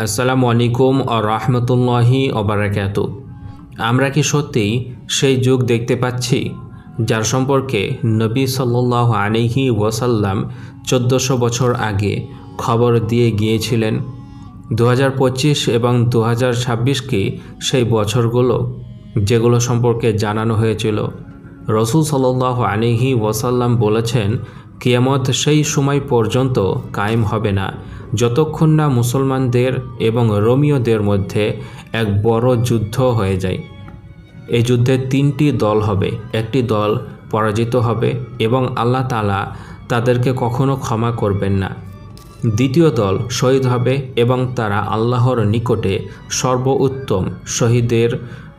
আসসালামু আলাইকুম ও রহমতুল্লাহি ওবারাকাতু। আমরা কি সত্যিই সেই যুগ দেখতে পাচ্ছি যার সম্পর্কে নবী সাল্লাল্লাহু আলাইহি ওয়াসাল্লাম 1400 বছর আগে খবর দিয়ে গিয়েছিলেন? 2025 এবং 2026 কি সেই বছরগুলো যেগুলো সম্পর্কে জানানো হয়েছিল? রসুল সাল্লাল্লাহু আলাইহি ওয়াসাল্লাম বলেছেন, কিয়ামত সেই সময় পর্যন্ত কায়েম হবে না যতক্ষণ না মুসলমানদের এবং রোমীয়দের মধ্যে এক বড় যুদ্ধ হয়ে যায়। এই যুদ্ধে তিনটি দল হবে। একটি দল পরাজিত হবে এবং আল্লাহ তাআলা তাদেরকে কখনো ক্ষমা করবেন না। দ্বিতীয় দল শহীদ হবে এবং তারা আল্লাহর নিকটে সর্বোত্তম শহীদের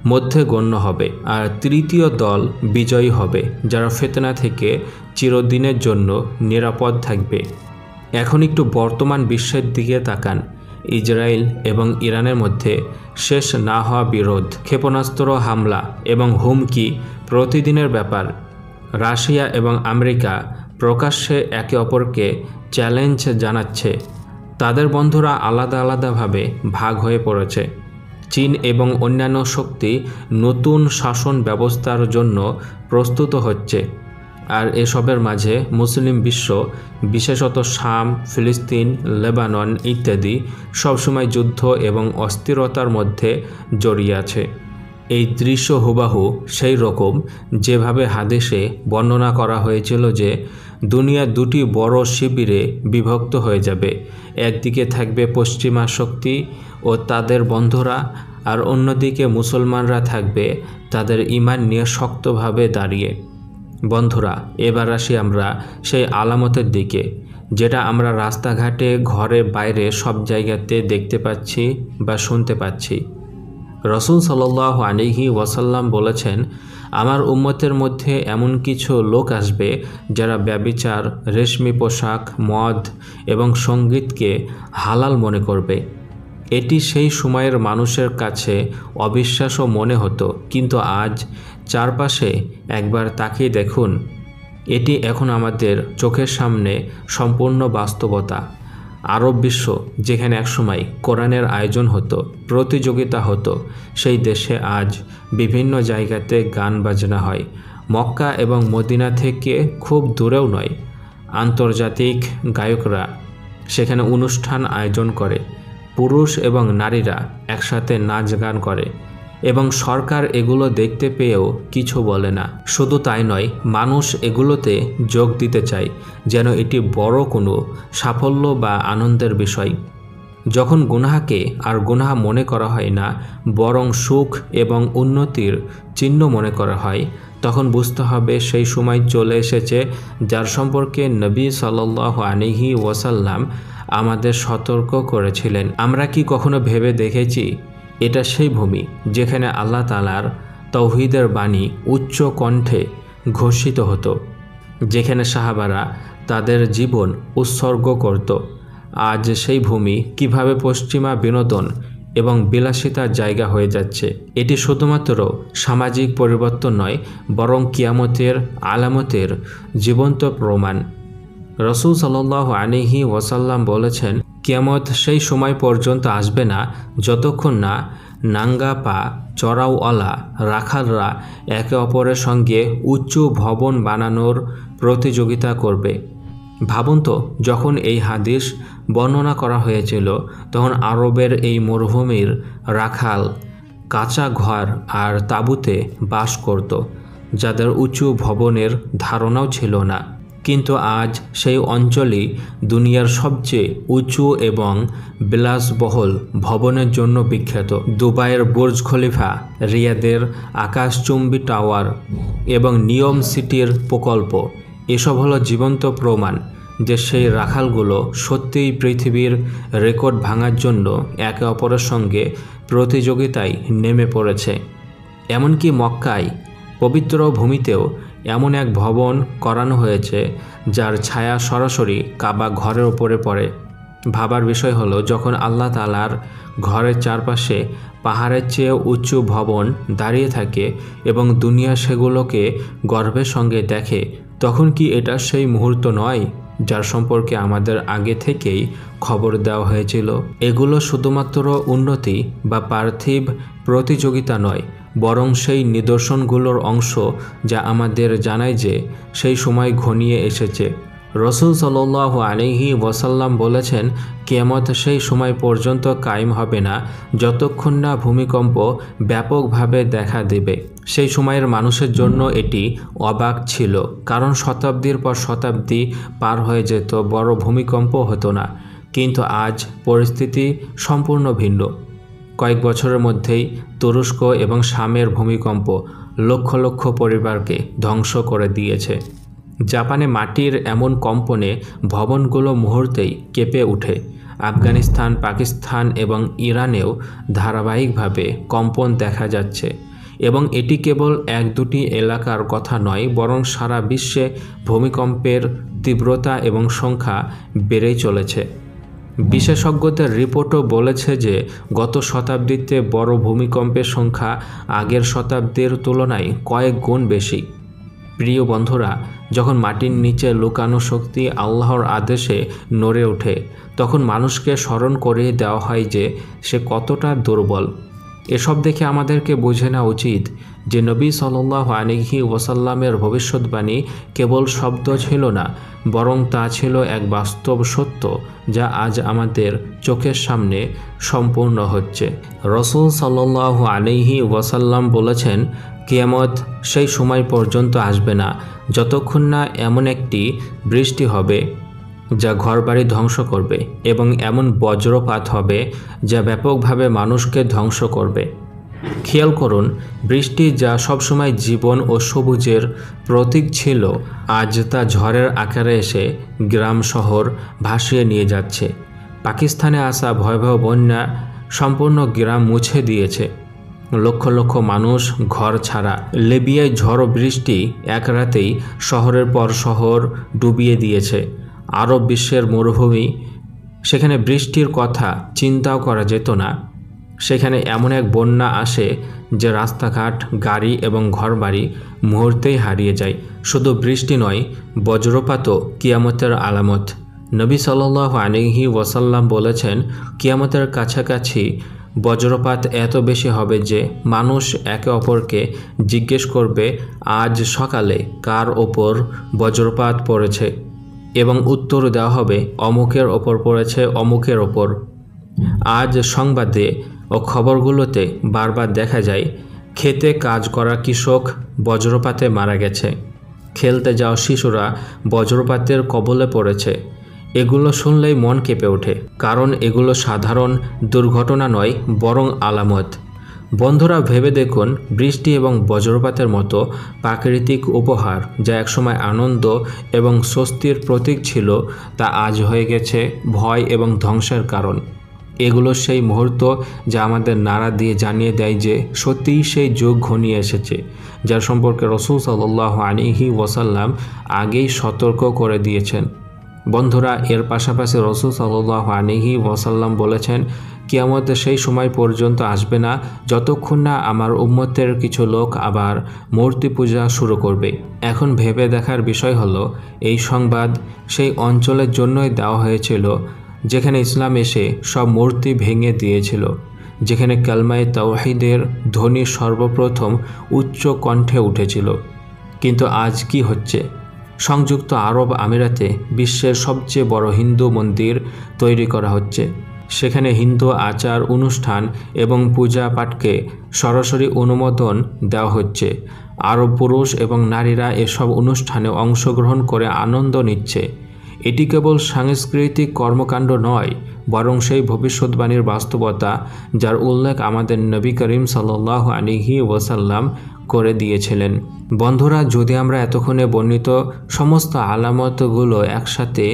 মধ্যে গণ্য হবে। আর তৃতীয় দল বিজয়ী হবে, যারা ফিতনা থেকে চিরদিনের জন্য নিরাপদ থাকবে। এখন একটু বর্তমান বিশ্বের দিকে তাকান। ইসরায়েল এবং ইরানের মধ্যে শেষ না হওয়া বিরোধ, ক্ষেপণাস্ত্র হামলা এবং হুমকি প্রতিদিনের ব্যাপার। রাশিয়া এবং আমেরিকা প্রকাশ্যে একে অপরকে চ্যালেঞ্জ জানাচ্ছে। তাদের বন্ধুরা আলাদা আলাদাভাবে ভাগ হয়ে পড়েছে। চীন এবং অন্যান্য শক্তি নতুন শাসন ব্যবস্থার জন্য প্রস্তুত হচ্ছে। আর এসবের মাঝে মুসলিম বিশ্ব, বিশেষত শাম, ফিলিস্তিন, লেবানন ইত্যাদি সবসময় যুদ্ধ এবং অস্থিরতার মধ্যে জড়িয়ে আছে। এই দৃশ্য হুবাহু সেই রকম যেভাবে হাদিসে বর্ণনা করা হয়েছিল যে দুনিয়া দুটি বড় শিবিরে বিভক্ত হয়ে যাবে। একদিকে থাকবে পশ্চিমা শক্তি ও তাদের বন্ধুরা, আর অন্যদিকে মুসলমানরা থাকবে তাদের ঈমান নিয়ে শক্তভাবে দাঁড়িয়ে। বন্ধুরা, এবার আসি আমরা সেই আলামতের দিকে, যেটা আমরা রাস্তাঘাটে, ঘরে, বাইরে সব জায়গাতে দেখতে পাচ্ছি বা শুনতে পাচ্ছি। রসুল সাল্লাল্লাহু আলাইহি ওয়াসাল্লাম বলেছেন, আমার উম্মতের মধ্যে এমন কিছু লোক আসবে যারা ব্যভিচার, রেশমি পোশাক, মদ এবং সঙ্গীতকে হালাল মনে করবে। এটি সেই সময়ের মানুষের কাছে অবিশ্বাস্য মনে হতো, কিন্তু আজ চারপাশে একবার তাকিয়ে দেখুন, এটি এখন আমাদের চোখের সামনে সম্পূর্ণ বাস্তবতা। আরব বিশ্ব, যেখানে একসময় কোরআনের আয়োজন হতো, প্রতিযোগিতা হতো, সেই দেশে আজ বিভিন্ন জায়গাতে গান বাজনা হয়। মক্কা এবং মদিনা থেকে খুব দূরেও নয়, আন্তর্জাতিক গায়করা সেখানে অনুষ্ঠান আয়োজন করে। পুরুষ এবং নারীরা একসাথে নাচ গান করে এবং সরকার এগুলো দেখতে পেয়েও কিছু বলে না। শুধু তাই নয়, মানুষ এগুলোতে যোগ দিতে চায় যেন এটি বড় কোনো সাফল্য বা আনন্দের বিষয়। যখন গুনাহকে আর গুনাহ মনে করা হয় না, বরং সুখ এবং উন্নতির চিহ্ন মনে করা হয়, তখন বুঝতে হবে সেই সময় চলে এসেছে যার সম্পর্কে নবী সাল্লাল্লাহু আলাইহি ওয়াসাল্লাম আমাদের সতর্ক করেছিলেন। আমরা কি কখনো ভেবে দেখেছি এটা সেই ভূমি যেখানে আল্লাহ তাআলার তাওহীদের বাণী উচ্চ কণ্ঠে ঘোষিত হতো, যেখানে সাহাবারা তাদের জীবন উৎসর্গ করত? আজ সেই ভূমি কিভাবে পশ্চিমা বিনোদন এবং বিলাসিতার জায়গা হয়ে যাচ্ছে? এটি শুধুমাত্র সামাজিক পরিবর্তন নয়, বরং কিয়ামতের আলামতের জীবন্ত প্রমাণ। রসুল সাল্লাল্লাহু আলাইহি ওয়াসাল্লাম বলেছেন, কিয়ামত সেই সময় পর্যন্ত আসবে না যতক্ষণ না নাঙ্গা পা চড়াওয়ালা রাখালরা একে অপরের সঙ্গে উঁচু ভবন বানানোর প্রতিযোগিতা করবে। ভাবুন তো, যখন এই হাদিস বর্ণনা করা হয়েছিল তখন আরবের এই মরুভূমির রাখাল কাঁচা ঘর আর তাঁবুতে বাস করত, যাদের উঁচু ভবনের ধারণাও ছিল না। কিন্তু আজ সেই অঞ্চলই দুনিয়ার সবচেয়ে উঁচু এবং বিলাসবহুল ভবনের জন্য বিখ্যাত। দুবাইয়ের বুর্জ খলিফা, রিয়াদের আকাশচুম্বী টাওয়ার এবং নিয়ম সিটির প্রকল্প, এসব হলো জীবন্ত প্রমাণ যে সেই রাখালগুলো সত্যিই পৃথিবীর রেকর্ড ভাঙার জন্য একে অপরের সঙ্গে প্রতিযোগিতায় নেমে পড়েছে। এমনকি মক্কায় পবিত্র ভূমিতেও এমন এক ভবন করানো হয়েছে যার ছায়া সরাসরি কাবা ঘরের উপরে পড়ে। ভাবার বিষয় হলো, যখন আল্লাহ তাআলার ঘরের চারপাশে পাহাড়ের চেয়ে উঁচু ভবন দাঁড়িয়ে থাকে এবং দুনিয়া সেগুলোকে গর্বের সঙ্গে দেখে, তখন কি এটা সেই মুহূর্ত নয় যার সম্পর্কে আমাদের আগে থেকেই খবর দেওয়া হয়েছিল। এগুলো শুধুমাত্র উন্নতি বা পার্থিব প্রতিযোগিতা নয়, বরং সেই নিদর্শনগুলোর অংশ যা আমাদের জানায় যে সেই সময় ঘনিয়ে এসেছে। রসুল সাল্লাল্লাহু আলাইহি ওয়াসাল্লাম বলেছেন, কিয়ামত সেই সময় পর্যন্ত কায়েম হবে না যতক্ষণ না ভূমিকম্প ব্যাপকভাবে দেখা দেবে। সেই সময়ের মানুষের জন্য এটি অবাক ছিল, কারণ শতাব্দীর পর শতাব্দী পার হয়ে যেত, বড় ভূমিকম্প হতো না। কিন্তু আজ পরিস্থিতি সম্পূর্ণ ভিন্ন। কয়েক বছরের মধ্যেই তুরস্ক এবং শামের ভূমিকম্প লক্ষ লক্ষ পরিবারকে ধ্বংস করে দিয়েছে। জাপানে মাটির এমন কম্পনে ভবনগুলো মুহূর্তেই কেঁপে ওঠে। আফগানিস্তান, পাকিস্তান এবং ইরানেও ধারাবাহিকভাবে কম্পন দেখা যাচ্ছে। এবং এটি কেবল এক দুটি এলাকার কথা নয়, বরং সারা বিশ্বে ভূমিকম্পের তীব্রতা এবং সংখ্যা বেড়েই চলেছে। বিশেষজ্ঞদের রিপোর্টও বলেছে যে গত শতাব্দীতে বড় ভূমিকম্পের সংখ্যা আগের শতাব্দীর তুলনায় কয়েক গুণ বেশি। প্রিয় বন্ধুরা, যখন মাটির নিচে লুকানো শক্তি আল্লাহর আদেশে নড়ে ওঠে, তখন মানুষকে স্মরণ করিয়ে দেওয়া হয় যে সে কতটা দুর্বল। এসব দেখে আমাদেরকে বুঝে নেওয়া উচিত যে নবী সাল্লাল্লাহু আলাইহি ওয়াসাল্লামের ভবিষ্যৎবাণী কেবল শব্দ ছিল না, বরং তা ছিল এক বাস্তব সত্য যা আজ আমাদের চোখের সামনে সম্পূর্ণ হচ্ছে। রসুল সাল্লাল্লাহু আলাইহি ওয়াসাল্লাম বলেছেন, কিয়ামত সেই সময় পর্যন্ত আসবে না যতক্ষণ না এমন একটি বৃষ্টি হবে যা ঘরবাড়ি ধ্বংস করবে, এবং এমন বজ্রপাত হবে যা ব্যাপকভাবে মানুষকে ধ্বংস করবে। খেয়াল করুন, বৃষ্টি যা সবসময় জীবন ও সবুজের প্রতীক ছিল, আজ তা ঝড়ের আকারে এসে গ্রাম শহর ভাসিয়ে নিয়ে যাচ্ছে। পাকিস্তানে আসা ভয়াবহ বন্যা সম্পূর্ণ গ্রাম মুছে দিয়েছে। লক্ষ লক্ষ মানুষ ঘর ছাড়া। লিবিয়ায় ঝড়ো বৃষ্টি এক রাতেই শহরের পর শহর ডুবিয়ে দিয়েছে। আরব বিশ্বের মরুভূমি, সেখানে বৃষ্টির কথা চিন্তাও করা যেত না, সেখানে এমন এক বন্যা আসে যে রাস্তাঘাট, গাড়ি এবং ঘরবাড়ি মুহূর্তেই হারিয়ে যায়। শুধু বৃষ্টি নয়, বজ্রপাতও কিয়ামতের আলামত। নবী সাল্লাল্লাহু আলাইহি ওয়াসাল্লাম বলেছেন, কিয়ামতের কাছাকাছি বজ্রপাত এত বেশি হবে যে মানুষ একে অপরকে জিজ্ঞেস করবে, আজ সকালে কার ওপর বজ্রপাত পড়েছে, এবং উত্তর দেওয়া হবে, অমুকের ওপর পড়েছে, অমুকের ওপর। আজ সংবাদে ও খবরগুলোতে বারবার দেখা যায় খেতে কাজ করা কৃষক বজ্রপাতে মারা গেছে, খেলতে যাওয়া শিশুরা বজ্রপাতের কবলে পড়েছে। এগুলো শুনলেই মন কেঁপে ওঠে, কারণ এগুলো সাধারণ দুর্ঘটনা নয়, বরং আলামত। বন্ধুরা, ভেবে দেখুন, বৃষ্টি এবং বজ্রপাতের মতো প্রাকৃতিক উপহার যা একসময় আনন্দ এবং স্বস্তির প্রতীক ছিল, তা আজ হয়ে গেছে ভয় এবং ধ্বংসের কারণ। এগুলো সেই মুহূর্ত যা আমাদের নাড়া দিয়ে জানিয়ে দেয় যে সত্যিই সেই যুগ ঘনিয়ে এসেছে, যার সম্পর্কে রসুল সাল্লাল্লাহু আলাইহি ওয়াসাল্লাম আগেই সতর্ক করে দিয়েছেন। বন্ধুরা, এর পাশাপাশি রসুল সাল্লাল্লাহু আলাইহি ওয়াসাল্লাম বলেছেন, কিয়ামত সেই সময় পর্যন্ত আসবে না যতক্ষণ না আমার উম্মতের কিছু লোক আবার মূর্তি পূজা শুরু করবে। এখন ভেবে দেখার বিষয় হলো, এই সংবাদ সেই অঞ্চলের জন্যই দেওয়া হয়েছিল যেখানে ইসলাম এসে সব মূর্তি ভেঙে দিয়েছিল, যেখানে কালমায়ে তাওহীদের ধ্বনি সর্বপ্রথম উচ্চ কণ্ঠে উঠেছিল। কিন্তু আজ কি হচ্ছে? সংযুক্ত আরব আমিরাতে বিশ্বের সবচেয়ে বড় হিন্দু মন্দির তৈরি করা হচ্ছে। সেখানে হিন্দু আচার অনুষ্ঠান এবং পূজা পাঠকে সরাসরি অনুমোদন দেওয়া হচ্ছে। আরব পুরুষ এবং নারীরা এসব অনুষ্ঠানে অংশগ্রহণ করে আনন্দ নিচ্ছে। এটি কেবল সাংস্কৃতিক কর্মকাণ্ড নয়, বরং সেই ভবিষ্যৎবাণীর বাস্তবতা যার উল্লেখ আমাদের নবী করিম সাল্লাল্লাহু আলাইহি ওয়াসাল্লাম করে দিয়েছিলেন। বন্ধুরা, যদি আমরা এতক্ষণে বর্ণিত সমস্ত আলামতগুলো একসাথে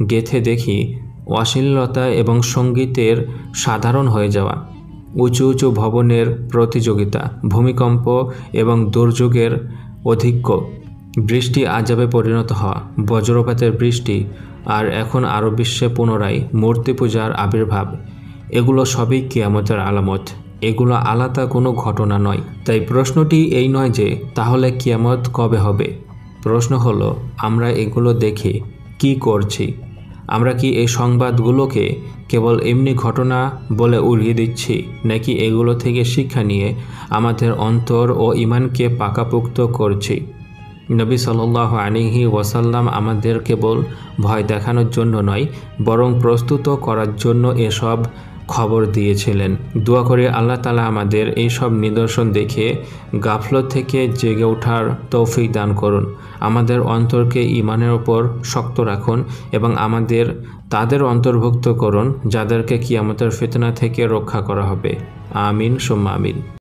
গেঁথে দেখি, অশ্লীলতা এবং সঙ্গীতের সাধারণ হয়ে যাওয়া, উঁচু উঁচু ভবনের প্রতিযোগিতা, ভূমিকম্প এবং দুর্যোগের অধিক্য, বৃষ্টি আযাবে পরিণত হওয়া, বজ্রপাতের বৃষ্টি, আর এখন আরব বিশ্বে পুনরায় মূর্তি পূজার আবির্ভাব, এগুলো সবই কিয়ামতের আলামত। এগুলো আলাদা কোনো ঘটনা নয়। তাই প্রশ্নটি এই নয় যে তাহলে কিয়ামত কবে হবে। প্রশ্ন হলো, আমরা এগুলো দেখে কি করছি? আমরা কি এই সংবাদগুলোকে কেবল এমনি ঘটনা বলে উড়িয়ে দিচ্ছি, নাকি এগুলো থেকে শিক্ষা নিয়ে আমাদের অন্তর ও ঈমানকে পাকাপোক্ত করছি? নবী সাল্লাল্লাহু আলাইহি ওয়াসাল্লাম আমাদের কেবল ভয় দেখানোর জন্য নয়, বরং প্রস্তুত করার জন্য এসব খবর দিয়েছিলেন। দোয়া করে আল্লাহ তাআলা আমাদের এই সব নিদর্শন দেখে গাফলত থেকে জেগে ওঠার তৌফিক দান করুন। আমাদের অন্তরকে ঈমানের উপর শক্ত রাখুন এবং আমাদের তাদের অন্তর্ভুক্ত করুন যাদেরকে কিয়ামতের ফিতনা থেকে রক্ষা করা হবে। আমিন সুম্মা আমিন।